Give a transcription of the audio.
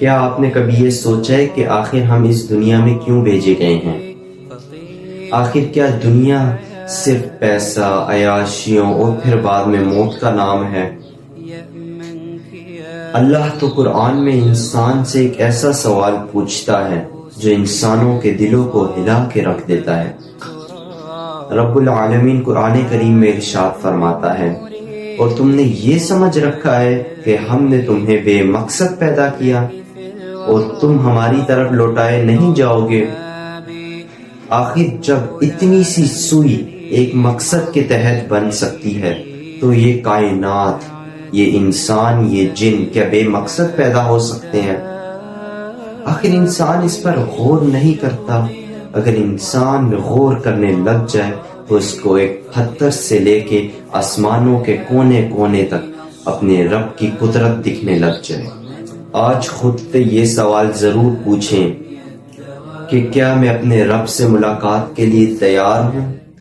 کیا آپ نے کبھی یہ سوچا ہے کہ آخر ہم اس دنیا میں کیوں بھیجے گئے ہیں؟ آخر کیا دنیا صرف پیسہ، عیاشیوں اور پھر بعد میں موت کا نام ہے؟ اللہ تو قرآن میں انسان سے ایک ایسا سوال پوچھتا ہے جو انسانوں کے دلوں کو ہلا کے رکھ دیتا ہے۔ رب العالمین قرآن کریم میں ارشاد فرماتا ہے، اور تم نے یہ سمجھ رکھا ہے کہ ہم نے تمہیں بے مقصد پیدا کیا اور تم ہماری طرف لوٹائے نہیں جاؤ گے۔ آخر جب اتنی سی سوئی ایک مقصد کے تحت بن سکتی ہے تو یہ کائنات، یہ انسان، یہ جن کیا بے مقصد پیدا ہو سکتے ہیں؟ آخر انسان اس پر غور نہیں کرتا۔ اگر انسان غور کرنے لگ جائے تو اس کو ایک پتھر سے لے کے آسمانوں کے کونے کونے تک اپنے رب کی قدرت دکھنے لگ جائے۔ آج خود سے یہ سوال ضرور پوچھیں کہ کیا میں اپنے رب سے ملاقات کے لیے تیار ہوں؟